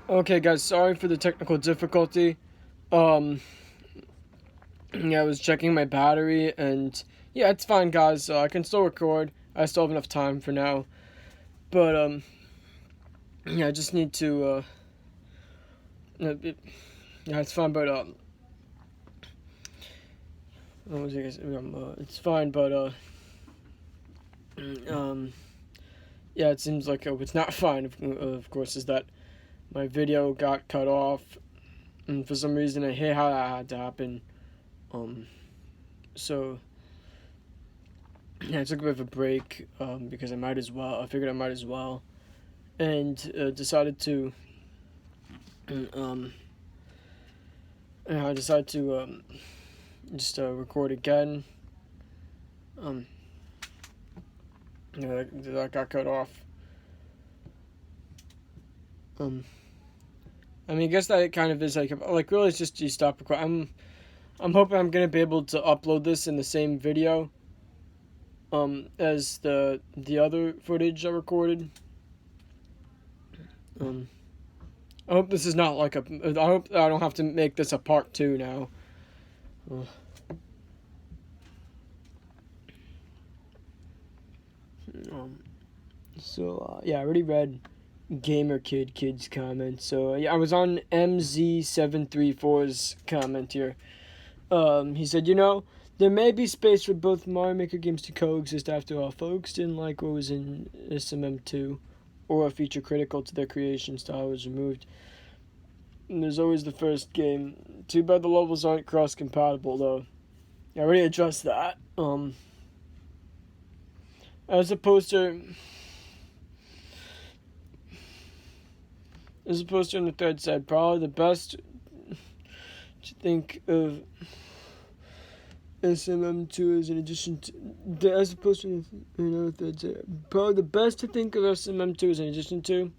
Okay, guys, sorry for the technical difficulty. Um, yeah, I was checking my battery, and yeah, it's fine, guys. I can still record. I still have enough time for now. But yeah, I just need to. Yeah, it's fine. But what was I gonna say? It's fine. But um, yeah, it seems like what's not fine. Of course, is that my video got cut off, and for some reason, I hate how that had to happen. Um, so yeah, I took a bit of a break because I might as well. I figured I might as well, and decided to. Um, I decided to just record again. Um, that got cut off. I mean, I guess that kind of is like really it's just you stop recording. I'm hoping I'm gonna be able to upload this in the same video as the other footage I recorded. I hope this is not like a. I hope I don't have to make this a part 2 now. Uh, Um, yeah, I already read Gamer Kid's comment. So yeah, I was on MZ734's comment here. He said, there may be space for both Mario Maker games to coexist after all. Folks didn't like what was in SMM2, or a feature critical to their creation style was removed. And there's always the first game. Too bad the levels aren't cross-compatible, though. I already addressed that. As opposed to on the third side, probably the best to think of SMM2 as an addition to, as opposed to another third side. Probably the best to think of SMM2 as an addition to,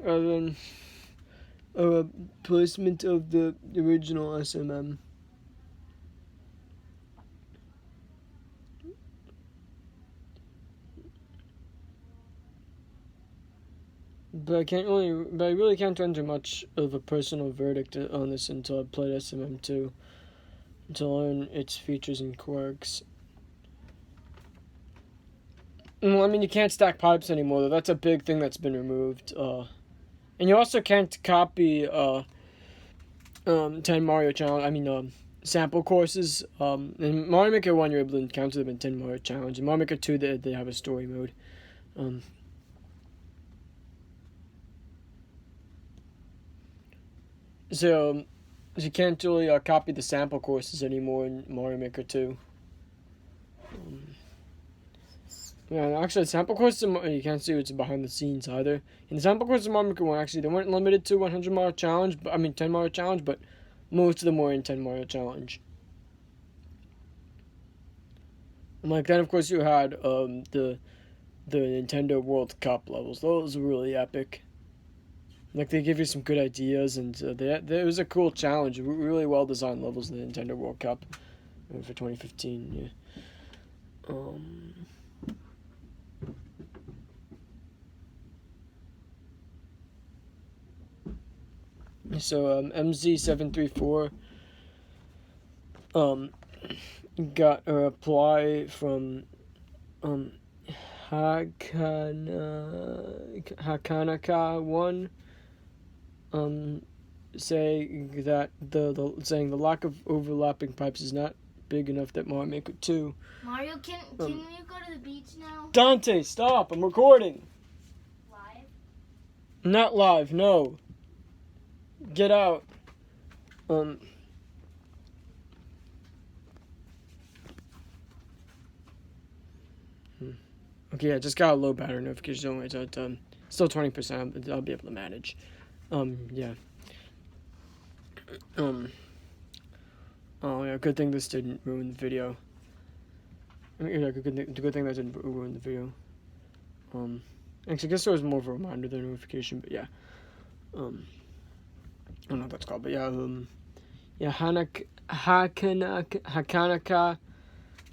rather than a placement of the original SMM. But I really can't render much of a personal verdict on this until I played SMM2, to learn its features and quirks. Well, I mean, you can't stack pipes anymore, though. That's a big thing that's been removed. And you also can't copy 10 Mario Challenge. I mean, sample courses. In Mario Maker 1, you're able to encounter them in 10 Mario Challenge. In Mario Maker 2, they have a story mode. So you can't really copy the sample courses anymore in Mario Maker 2. Yeah, actually, sample courses, you can't see what's behind the scenes either. In the sample courses of Mario Maker 1, actually, they weren't limited to 100 Mario Challenge, 10 Mario Challenge, but most of them were in 10 Mario Challenge. And like then, of course, you had the Nintendo World Cup levels. Those were really epic. Like they give you some good ideas, and there was a cool challenge. Really well designed levels in the Nintendo World Cup for 2015. Yeah. So MZ734 got a reply from Hakanaka1 saying that saying the lack of overlapping pipes is not big enough that Mario Maker 2. Mario, can you go to the beach now? Dante, stop! I'm recording. Live? Not live, no. Get out. Okay, I just got a low battery notification. Only still 20%. I'll be able to manage. Yeah. Oh yeah, good thing this didn't ruin the video. I mean, yeah, good thing that didn't ruin the video. Actually, I guess there was more of a reminder than a notification, but yeah. I don't know what that's called, but yeah. Yeah, Hakanaka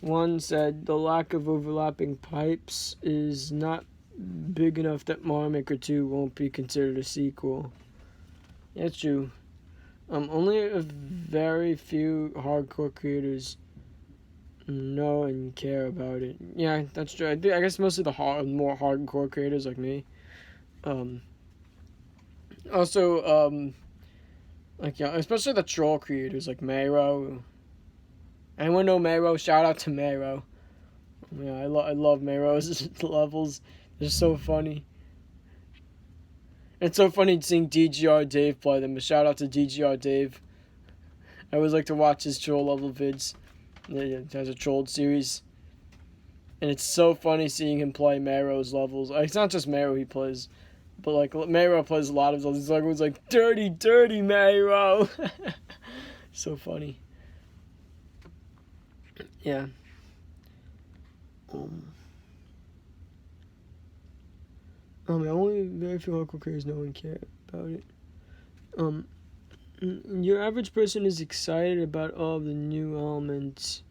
one said the lack of overlapping pipes is not big enough that Mario Maker 2 won't be considered a sequel. Yeah, it's true. Only a very few hardcore creators know and care about it. Yeah, that's true. I guess most of the more hardcore creators like me. Also, like, yeah, especially the troll creators like Mero. Anyone know Mero? Shout out to Mero. Yeah, I love Mero's levels. They're so funny. It's so funny seeing DGR Dave play them. A shout out to DGR Dave. I always like to watch his troll level vids. He has a trolled series. And it's so funny seeing him play Mero's levels. It's not just Mero he plays. But like Mero plays a lot of those. Everyone's like, dirty, dirty Mero. So funny. Yeah. Only very few hardcore creators know and care about it. Your average person is excited about all of the new elements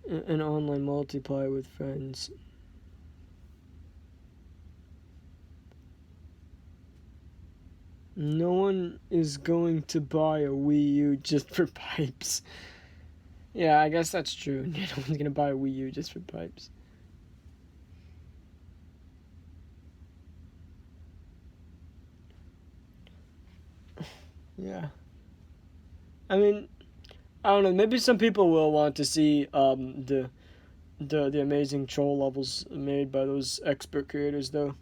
and online multiplayer with friends. No one is going to buy a Wii U just for pipes. Yeah, I guess that's true. No one's gonna buy a Wii U just for pipes. Yeah. I mean, I don't know. Maybe some people will want to see the amazing troll levels made by those expert creators, though.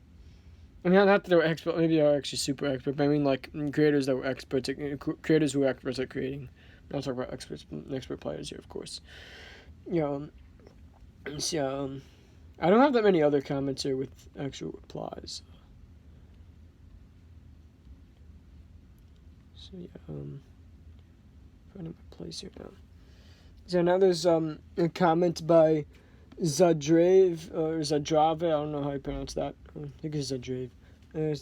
I mean, not that they were expert. Maybe they are actually super expert. But I mean, like creators that were experts, creators who were experts at creating. I'm not talking about expert players here, of course. Yeah. So, I don't have that many other comments here with actual replies. So yeah, finding my place here now. So now there's a comment by Zadrave or Zadrave. I don't know how you pronounce that. I think it's Zadrave.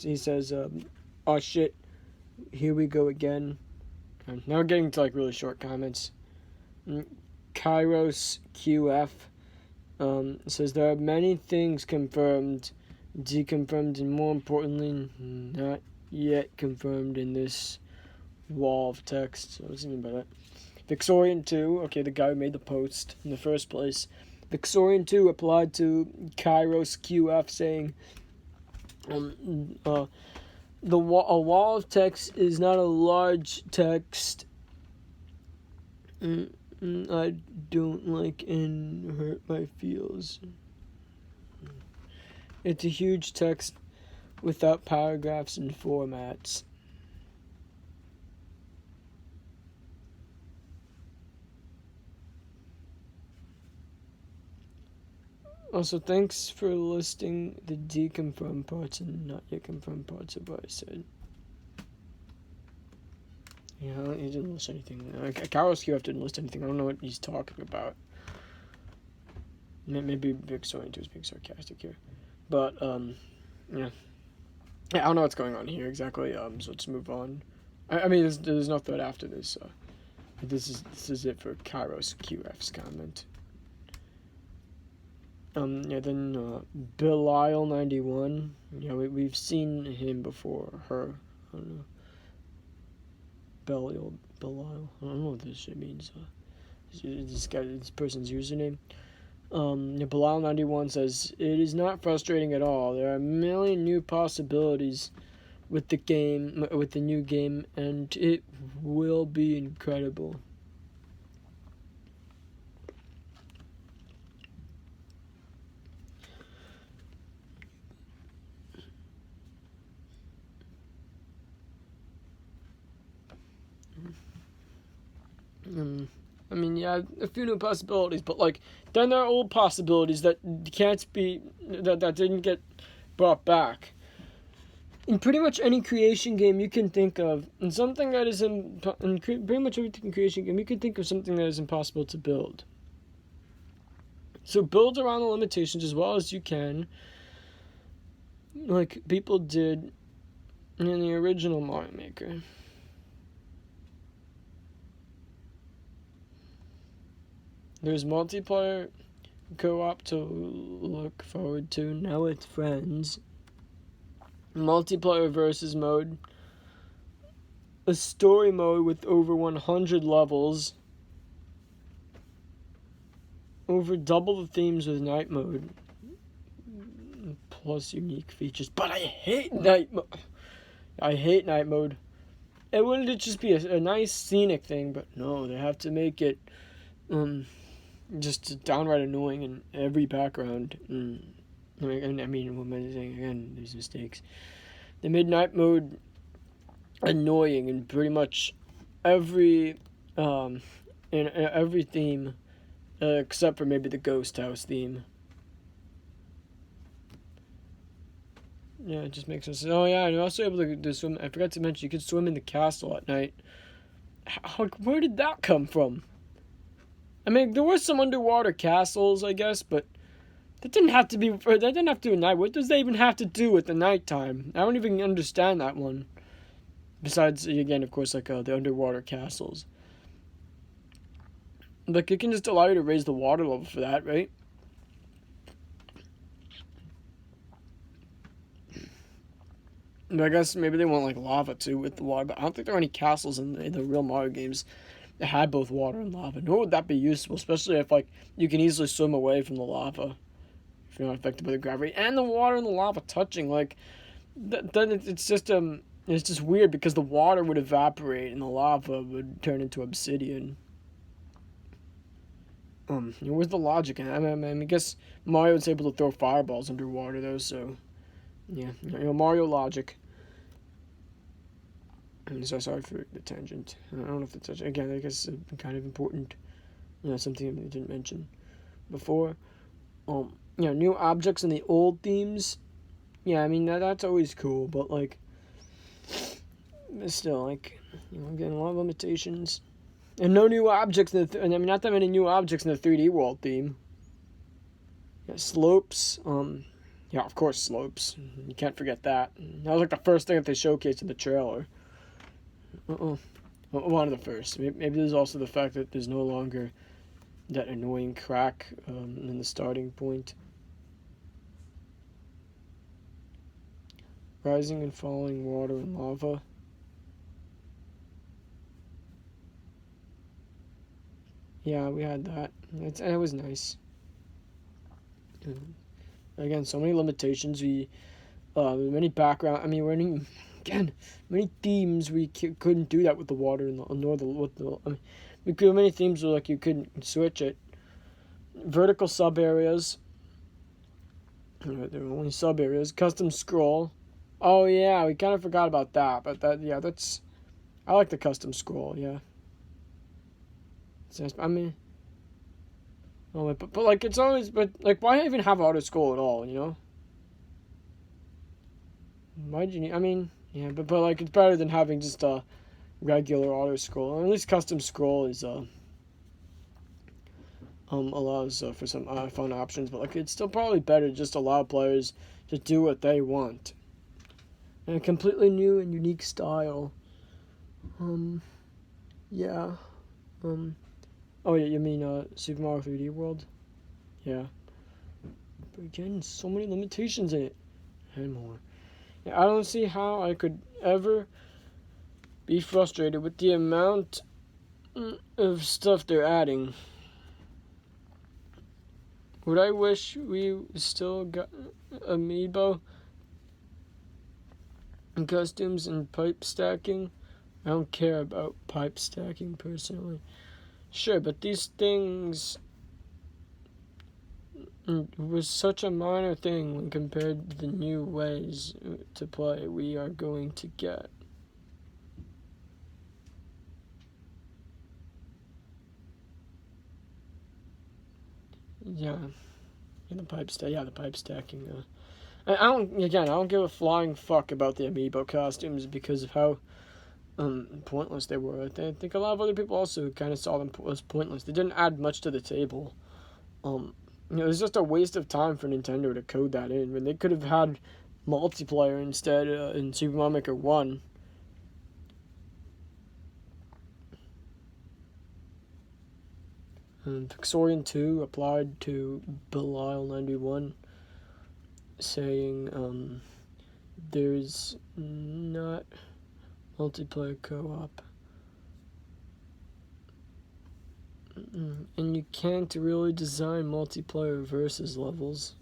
He says, "Oh shit, here we go again." And now we're getting to like really short comments. Kairos QF says there are many things confirmed, deconfirmed, and more importantly, not yet confirmed in this wall of text. So what does he mean by that? Vixorian 2, okay, the guy who made the post in the first place. Vixorian 2 replied to Kairos QF saying, a wall of text is not a large text. I don't like and hurt my feels. It's a huge text without paragraphs and formats. Also, thanks for listing the deconfirmed parts and not yet confirmed parts of what I said. Yeah, he didn't list anything. Kairos QF didn't list anything. I don't know what he's talking about. Maybe Vixorian 2 is being sarcastic here. But, yeah. I don't know what's going on here exactly, so let's move on. I mean, there's no thread after this, so this is it for Kairos QF's comment. Yeah, then Belial91. Yeah, we've seen him before. Her. I don't know. Belial. I don't know what this shit means. This person's username. Belial91 says, "It is not frustrating at all. There are a million new possibilities with the new game, and it will be incredible." I mean, yeah, a few new possibilities, but like, then there are old possibilities that can't be that didn't get brought back. In pretty much any creation game you can think of, and something that is in pretty much every creation game, you can think of something that is impossible to build. So build around the limitations as well as you can, like people did in the original Mario Maker. There's multiplayer co-op to look forward to now with friends. Multiplayer versus mode. a story mode with over 100 levels, over double the themes with night mode, plus unique features. But I hate night mode. I hate night mode. It wouldn't just be a nice scenic thing, but no, they have to make it just downright annoying in every background. I mean, what am I saying again? There's mistakes. They made night mode annoying in pretty much every in every theme, except for maybe the ghost house theme. Yeah, it just makes sense. Oh yeah, and you're also able to swim. I forgot to mention you could swim in the castle at night. Where did that come from? I mean, there were some underwater castles, I guess, but that didn't have to be. That didn't have to be at night. What does that even have to do with the nighttime? I don't even understand that one. Besides, again, of course, like the underwater castles. Like, it can just allow you to raise the water level for that, right? But I guess maybe they want like lava too with the water, but I don't think there are any castles in the real Mario games that had both water and lava. Nor would that be useful, especially if like you can easily swim away from the lava if you're not affected by the gravity and the water and the lava touching. Like, then it's just weird because the water would evaporate and the lava would turn into obsidian. Where's the logic in that? I guess Mario's able to throw fireballs underwater though, so yeah, Mario logic. I'm so sorry for the tangent. I don't know if it's again, I guess kind of important. Something I didn't mention before. New objects in the old themes. Yeah, I mean that's always cool, but like, still, like, getting a lot of limitations. And no new objects in the. Not that many new objects in the 3D world theme. Yeah, slopes. Yeah, of course, slopes. You can't forget that. That was like the first thing that they showcased in the trailer. One of the first. Maybe there's also the fact that there's no longer that annoying crack in the starting point. Rising and falling water and lava. Yeah, we had that. It was nice. Again, so many limitations. Many background. I mean, many themes we couldn't do that with the water nor with the. I mean, we could have many themes where like you couldn't switch it. Vertical sub areas. There were only sub areas. Custom scroll. Oh yeah, we kind of forgot about that. But that's. I like the custom scroll. Yeah. I mean. Oh, but like it's always like why even have auto scroll at all? Why do you need? I mean, yeah, but like it's better than having just a regular auto scroll. At least custom scroll is allows for some fun options. But like it's still probably better to just allow players to do what they want. And a completely new and unique style. Yeah. Oh yeah, you mean Super Mario 3D World? Yeah. But again, so many limitations in it. And more. Yeah, I don't see how I could ever be frustrated with the amount of stuff they're adding. Would I wish we still got amiibo and costumes and pipe stacking? I don't care about pipe stacking personally. Sure, but these things was such a minor thing when compared to the new ways to play we are going to get. Yeah, the pipe stacking. I don't give a flying fuck about the amiibo costumes because of how pointless they were. I think a lot of other people also kind of saw them as pointless. They didn't add much to the table. It was just a waste of time for Nintendo to code that in. When they could have had multiplayer instead in Super Mario Maker 1. Vixorian 2 applied to Belial 91, saying there's not multiplayer co-op. And you can't really design multiplayer versus levels.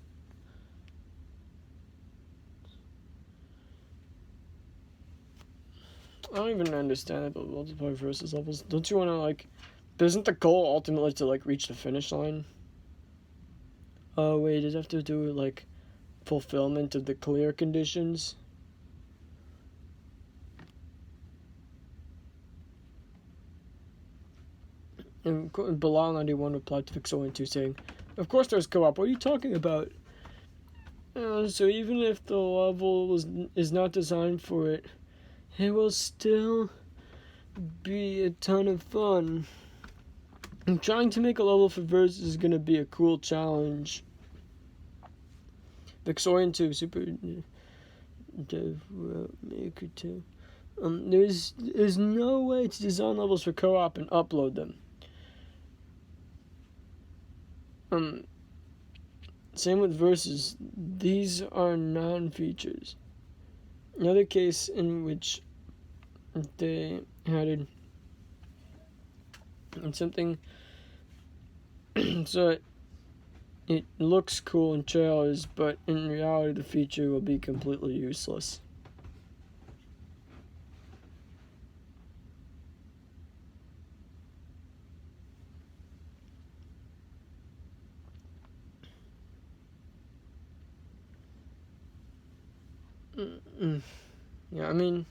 I don't even understand about multiplayer versus levels. Don't you want to, like... Isn't the goal ultimately to, like, reach the finish line? Oh, wait, does it have to do with, like, fulfillment of the clear conditions? And Bilal91 replied to Vixorian2 saying, "Of course there's co-op, what are you talking about? So even if the level is not designed for it, it will still be a ton of fun. And trying to make a level for Versus is going to be a cool challenge." Vixorian2 Super Dev Maker 2. There's no way to design levels for co-op and upload them. Same with Versus. These are non-features. Another case in which they added something so it looks cool in trailers, but in reality the feature will be completely useless. Yeah, I mean,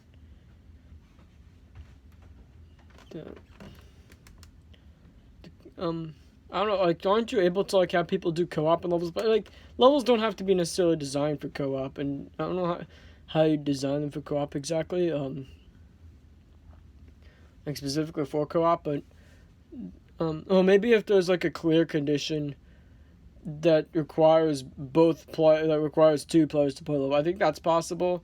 I don't know, like, aren't you able to, like, have people do co-op in levels? But, like, levels don't have to be necessarily designed for co-op, and I don't know how you design them for co-op exactly, like, specifically for co-op, but, well, maybe if there's, like, a clear condition that requires requires two players to play level, I think that's possible.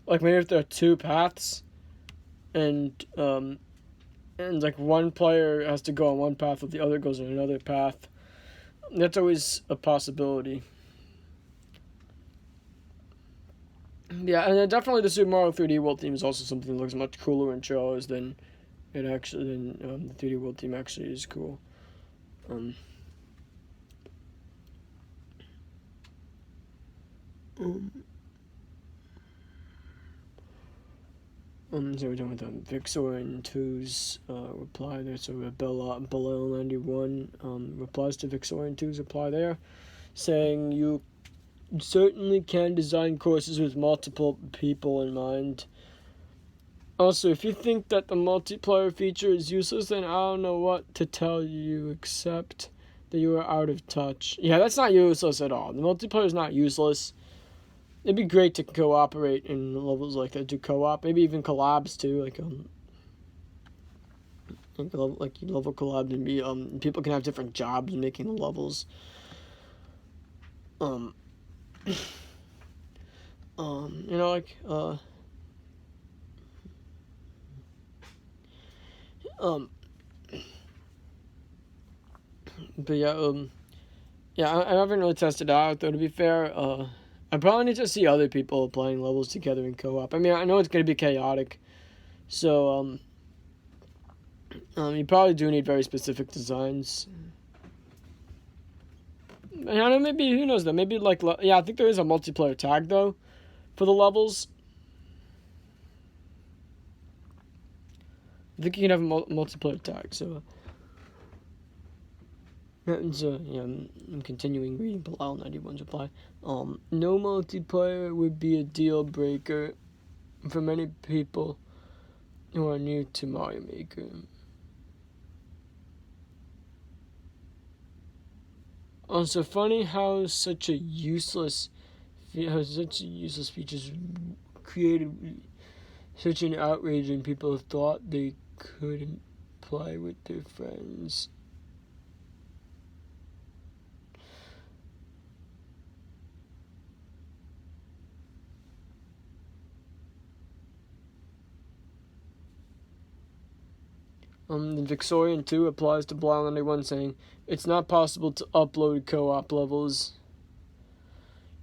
Like, maybe if there are two paths, and like one player has to go on one path while the other goes on another path. That's always a possibility. Yeah, and then definitely the Super Mario 3D World theme is also something that looks much cooler in trailers than the 3D World theme actually is cool. So we're done with Vixorian2's reply there. So Bilal91 replies to Vixorian2's reply there, saying you certainly can design courses with multiple people in mind. Also, if you think that the multiplayer feature is useless, then I don't know what to tell you except that you are out of touch. Yeah, that's not useless at all. The multiplayer is not useless. It'd be great to cooperate in levels like that, do co-op, maybe even collabs too, like level collabs and be people can have different jobs making the levels. You know, like but yeah, I haven't really tested it out though, to be fair. I probably need to see other people playing levels together in co-op. I mean, I know it's going to be chaotic, so you probably do need very specific designs. And I don't know, maybe, who knows though, maybe like, yeah, I think there is a multiplayer tag though for the levels. I think you can have a multiplayer tag, so yeah, I'm continuing reading Bilal91's reply. No multiplayer would be a deal breaker for many people who are new to Mario Maker. Also, funny how such a useless feature created such an outrage, and people thought they couldn't play with their friends. The Vixorian2 applies to Bilal91 saying, it's not possible to upload co-op levels.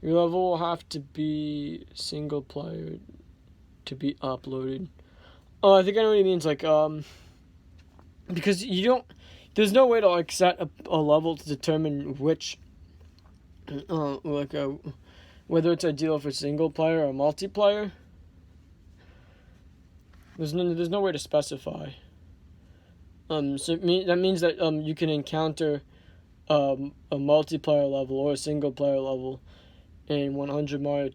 Your level will have to be single player to be uploaded. Oh, I think I know what he means. Like, because you don't. There's no way to like set a level to determine which, like whether it's ideal for single player or multiplayer. There's no way to specify. So that means that you can encounter a multiplayer level or a single player level in 100 Mario.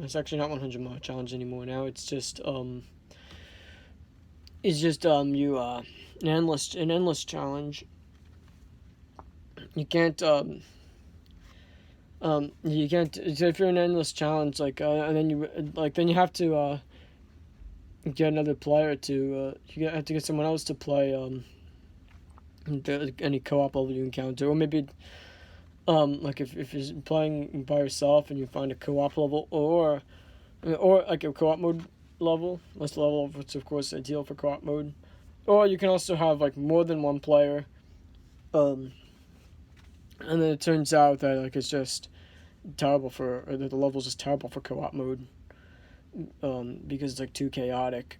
It's actually not 100 Mario Challenge anymore. Now it's just you an endless challenge. You can't you can't, so if you're an endless challenge, like and then you have to get another player to you have to get someone else to play any co-op level you encounter, or maybe like if you're playing by yourself and you find a co-op level, or like a co-op mode level, this level, which of course is ideal for co-op mode, or you can also have like more than one player, and then it turns out that like it's just terrible or that the level's just terrible for co-op mode, because it's like too chaotic.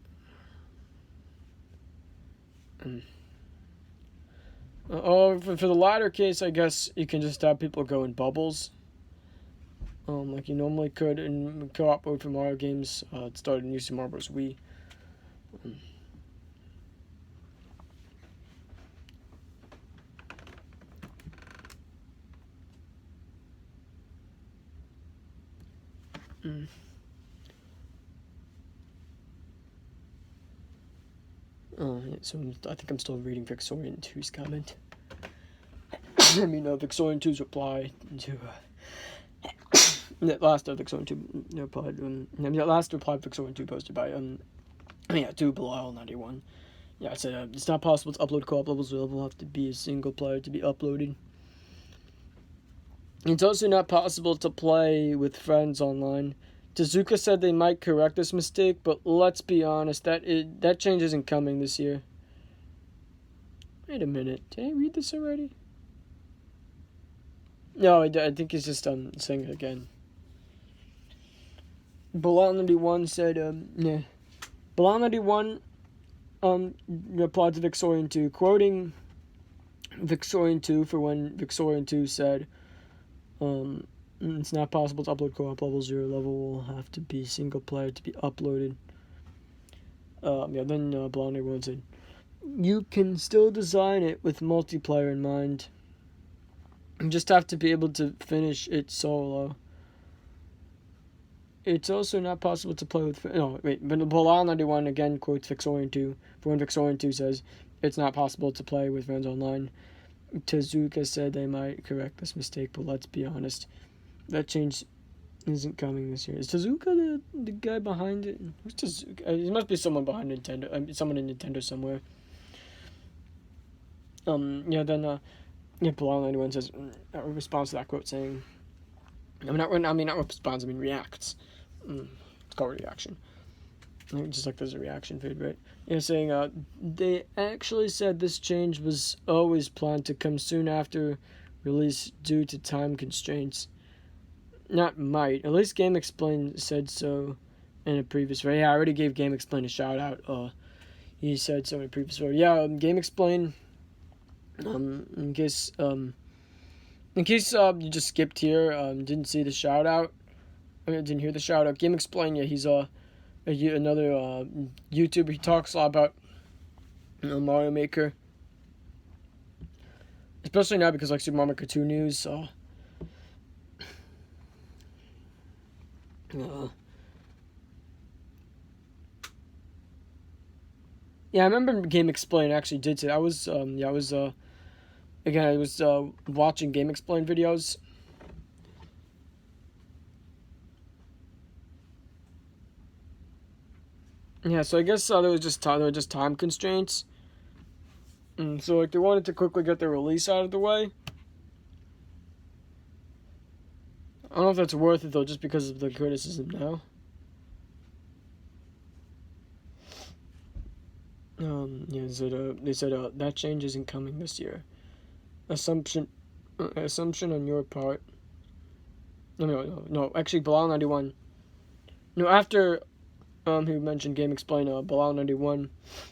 For the latter case, I guess you can just have people go in bubbles, like you normally could in co-op mode for Mario games. It started in New Super Mario Bros. Wii. So I think I'm still reading Vixorian 2's comment. I mean, Vixorian 2's reply to the last Vixorian 2 replied. The last reply Vixorian 2 posted by to Bilal91. Yeah, it said it's not possible to upload co-op levels. The level will have to be a single player to be uploaded. It's also not possible to play with friends online. Tezuka said they might correct this mistake, but let's be honest, that change isn't coming this year. Wait a minute, did I read this already? No, I think he's just saying it again. Bilal91 said, yeah. Bilal91 replied to Vixorian 2, quoting Vixorian 2 for when Vixorian 2 said, it's not possible to upload co-op levels. Your level will have to be single player to be uploaded. Then Bilal91 said, you can still design it with multiplayer in mind. You just have to be able to finish it solo. It's also not possible to play with... No, wait. But Bilal91 again quotes Vixorian 2. For when Vixorian 2 says, it's not possible to play with friends online. Tezuka said they might correct this mistake, but let's be honest. That change isn't coming this year. Is Tezuka the guy behind it? Who's Tezuka? It must be someone behind Nintendo. Someone in Nintendo somewhere. Bilal91 says, responds to that quote saying... not responds, reacts. It's called reaction. Just like there's a reaction feed, right? Yeah, saying, they actually said this change was always planned to come soon after release due to time constraints. Not might. At least GameXplain said so in a previous video. Yeah, I already gave GameXplain a shout out. He said so in a previous video. Yeah, GameXplain, in case you just skipped here, didn't see the shout out, didn't hear the shout out. GameXplain, yeah, he's another YouTuber. He talks a lot about Mario Maker, especially now because like Super Mario Maker 2 news. Yeah, I remember GameXplain actually did say I was watching GameXplain videos. Yeah, so I guess there were just time constraints. So like they wanted to quickly get their release out of the way. I don't know if that's worth it though, just because of the criticism now. They said that change isn't coming this year. Assumption on your part. No. Actually, Bilal91. No, after who mentioned Game Explainer, Bilal91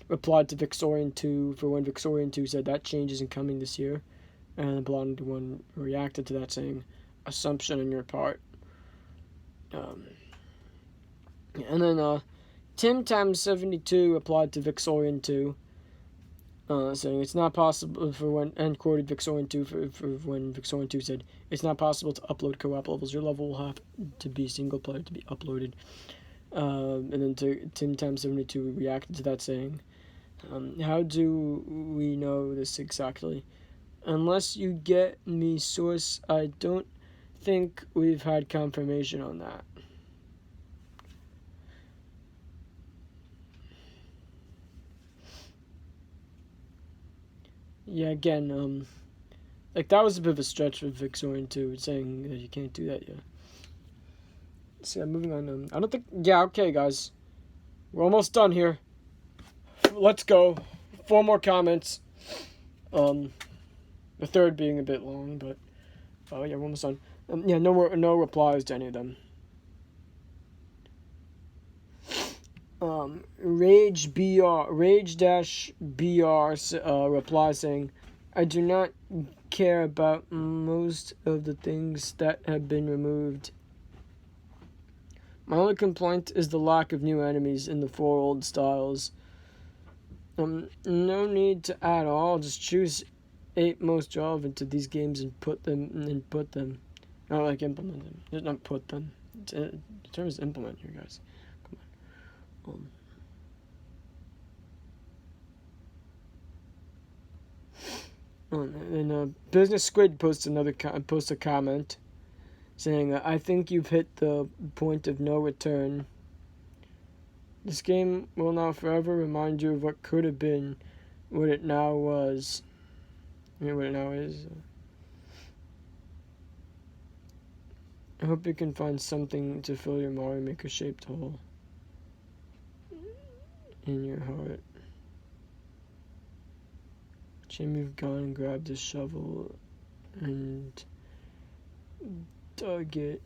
replied to Vixorian2 for when Vixorian2 said that change isn't coming this year. And Bilal91 reacted to that saying, assumption on your part. And then Tim72 replied to Vixorian2 saying it's not possible for when, and quoted Vixorian2 for when Vixorian2 said, it's not possible to upload co-op levels. Your level will have to be single player to be uploaded. And then Tim72 reacted to that saying, how do we know this exactly? Unless you get me source, I don't think we've had confirmation on that. Yeah, again, like that was a bit of a stretch with Vixorian2 saying that you can't do that yet. So yeah, moving on. I don't think. Yeah, okay, guys, we're almost done here. Let's go. 4 more comments. The third being a bit long, but yeah, we're almost done. Yeah, no replies to any of them. Rage-BR replies saying, I do not care about most of the things that have been removed. My only complaint is the lack of new enemies in the 4 old styles. No need to add all, just choose 8 most relevant to these games and put them. Not like implement them. Just not put them. The term is implement here, guys. Come on. And Business Squid posts a comment saying, I think you've hit the point of no return. This game will now forever remind you of what could have been, what it now was. What it now is. I hope you can find something to fill your Mario Maker shaped hole in your heart. Shame you've gone and grabbed a shovel and dug it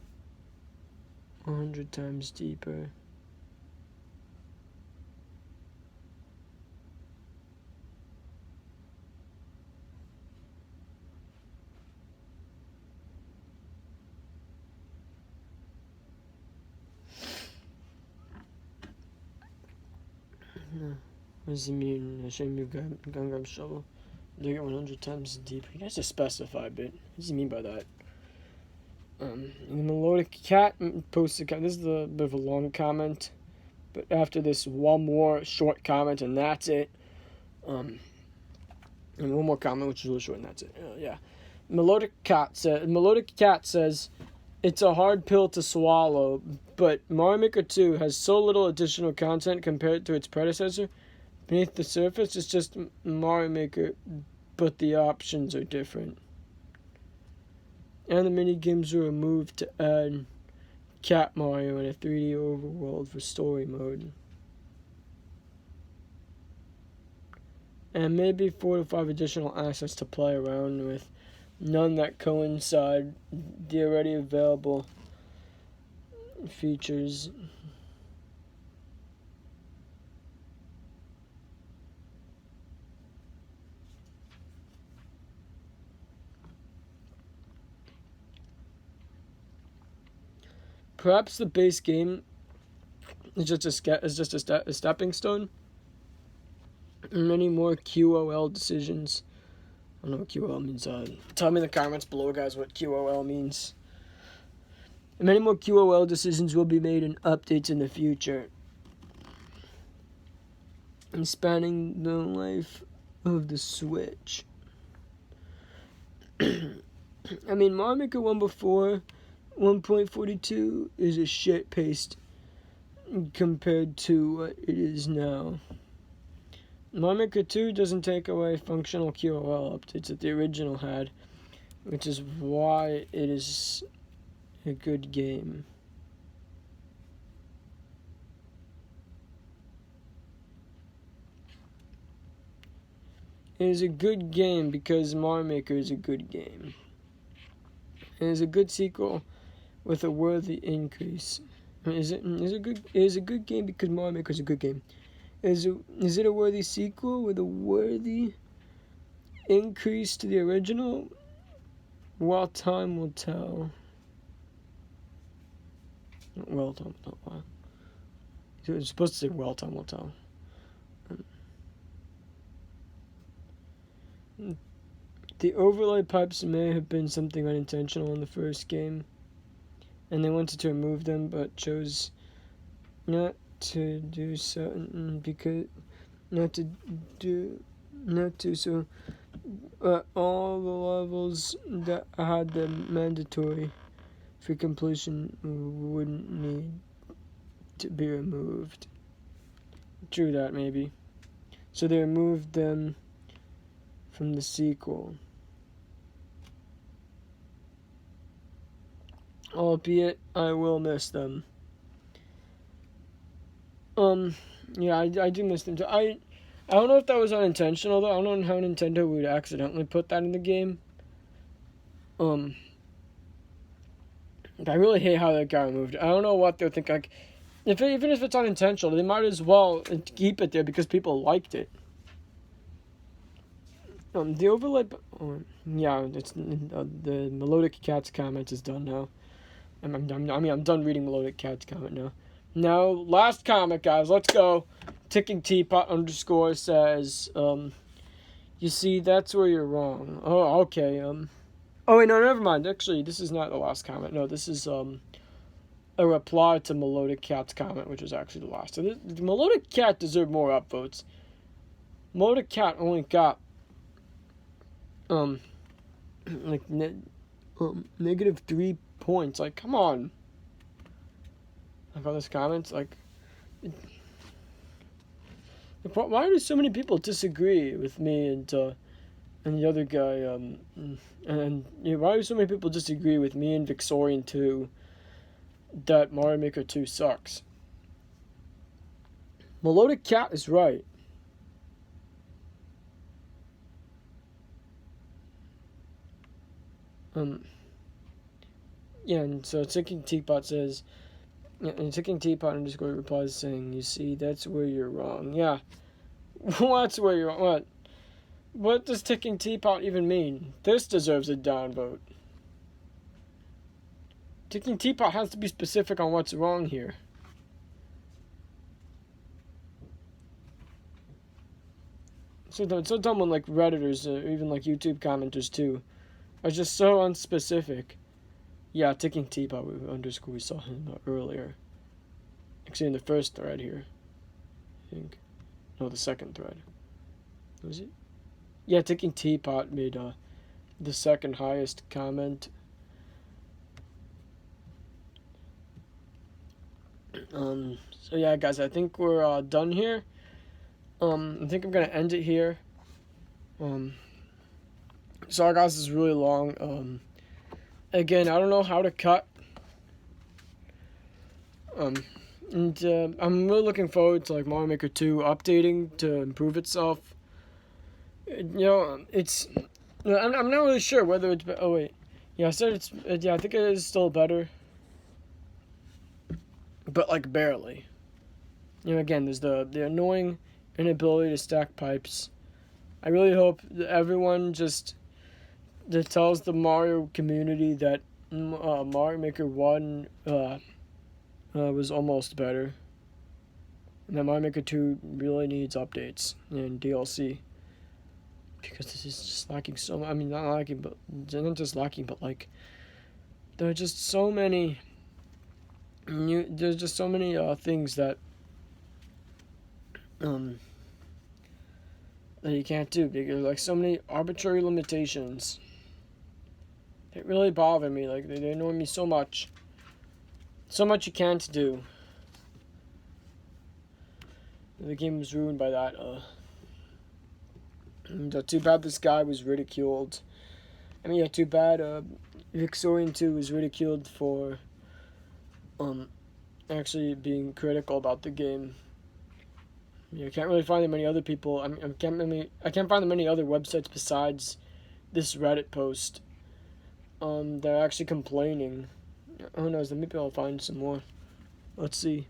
100 times deeper. What does it mean? Shame you've gone and grabbed a shovel. Dig it 100 times deeper. You guys just specify a bit. What does he mean by that? The Melodic Cat posted. This is a bit of a long comment, but after this, one more short comment, and that's it. And one more comment, which is really short, and that's it. Yeah. Melodic Cat says, it's a hard pill to swallow, but Mario Maker 2 has so little additional content compared to its predecessor. Beneath the surface, it's just Mario Maker, but the options are different. And the minigames were removed to add Cat Mario and a 3D overworld for story mode. And maybe 4 to 5 additional assets to play around with. None that coincide the already available features. Perhaps the base game is just a stepping stone. Many more QOL decisions. I don't know what QOL means. Tell me in the comments below, guys, what QOL means. And many more QOL decisions will be made in updates in the future. And spanning the life of the Switch. I mean, Mario Maker 1 before 1.42 is a shit paste compared to what it is now. Mario Maker 2 doesn't take away functional QOL updates that the original had, which is why it is a good game. It is a good game because Mario Maker is a good game. It is a good sequel with a worthy increase. Is it good? Is a good game because Mario Maker is a good game. Is it a worthy sequel with a worthy increase to the original? Well, time will tell. Well, time will tell. It's supposed to say well, time will tell. The overlay pipes may have been something unintentional in the first game, and they wanted to remove them, but chose not to do so because not to so all the levels that had the mandatory for completion wouldn't need to be removed. True that, maybe. So they removed them from the sequel. Albeit I will miss them. Yeah, I do miss them too. I don't know if that was unintentional though. I don't know how Nintendo would accidentally put that in the game. I really hate how that got removed. I don't know what they're thinking. Like, even if it's unintentional, they might as well keep it there because people liked it. The overlay. Yeah, it's the Melodic Cats comment is done now. I'm done reading Melodic Cats comment now. Now, last comment, guys. Let's go. Ticking Teapot _ says, you see, that's where you're wrong. Oh, okay. Oh wait, no, never mind. Actually, this is not the last comment. No, this is a reply to Melodic Cat's comment, which was actually the last. So the Melodic Cat deserved more upvotes. Melodic Cat only got -3 points. Like, come on. Like all those comments, like, why do so many people disagree with me and the other guy? Why do so many people disagree with me and Vixorian 2 that Mario Maker 2 sucks? Melodic Cat is right. Yeah, and so Ticking Teapot says, and Ticking Teapot _ replies saying, you see, that's where you're wrong. Yeah. What's where you're wrong? What does Ticking Teapot even mean? This deserves a downvote. Ticking Teapot has to be specific on what's wrong here. So dumb when like Redditors, or even like YouTube commenters too, are just so unspecific. Yeah, Ticking Teapot _ we saw him earlier. Actually, in the first thread here. I think. No, the second thread. Was it? Yeah, Ticking Teapot made the second highest comment. So yeah, guys, I think we're done here. I think I'm gonna end it here. Sorry, guys, this is really long. Again, I don't know how to cut. And I'm really looking forward to like Mario Maker 2 updating to improve itself. You know, it's. I'm not really sure whether it's. Oh wait, yeah, I said it's. Yeah, I think it is still better, but like barely. You know, again, there's the annoying inability to stack pipes. I really hope that everyone just that tells the Mario community that Mario Maker 1 was almost better, and that Mario Maker 2 really needs updates and DLC, because this is just lacking so. I mean, not lacking, but not just lacking, but like there are just so many. There's just so many things that that you can't do, because like so many arbitrary limitations. It really bother me. Like they annoy me so much. So much you can't do. The game was ruined by that. And, too bad this guy was ridiculed. I mean, yeah, too bad Vixorian 2 was ridiculed for actually being critical about the game. Yeah, I can't really find that many other people. I can't find that many other websites besides this Reddit post. They're actually complaining. Who knows? Maybe I'll find some more. Let's see.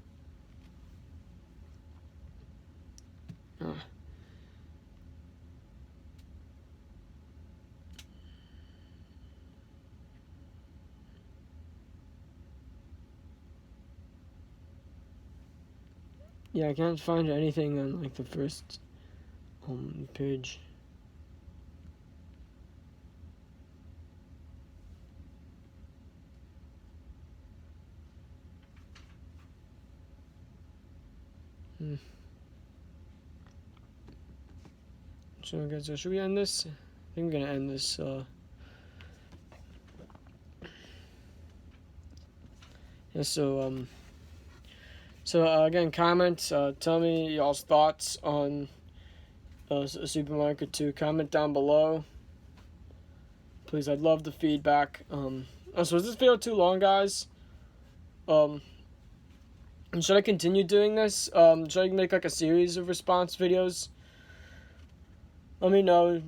Yeah, I can't find anything on like the first page. So guys, should we end this? I think we're gonna end this. Yeah. So again, comment. Tell me y'all's thoughts on Super Mario 2. Comment down below. Please, I'd love the feedback. So is this video too long, guys? Should I continue doing this? Should I make like a series of response videos? Let me know.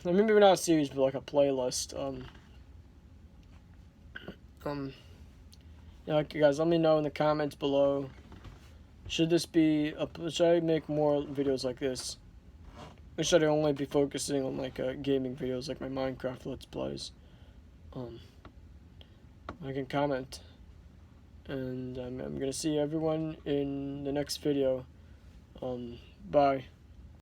Maybe not a series, but like a playlist. Yeah, okay, guys, let me know in the comments below. Should I make more videos like this? Or should I only be focusing on like gaming videos, like my Minecraft Let's Plays? I can comment. And I'm gonna see everyone in the next video. Bye.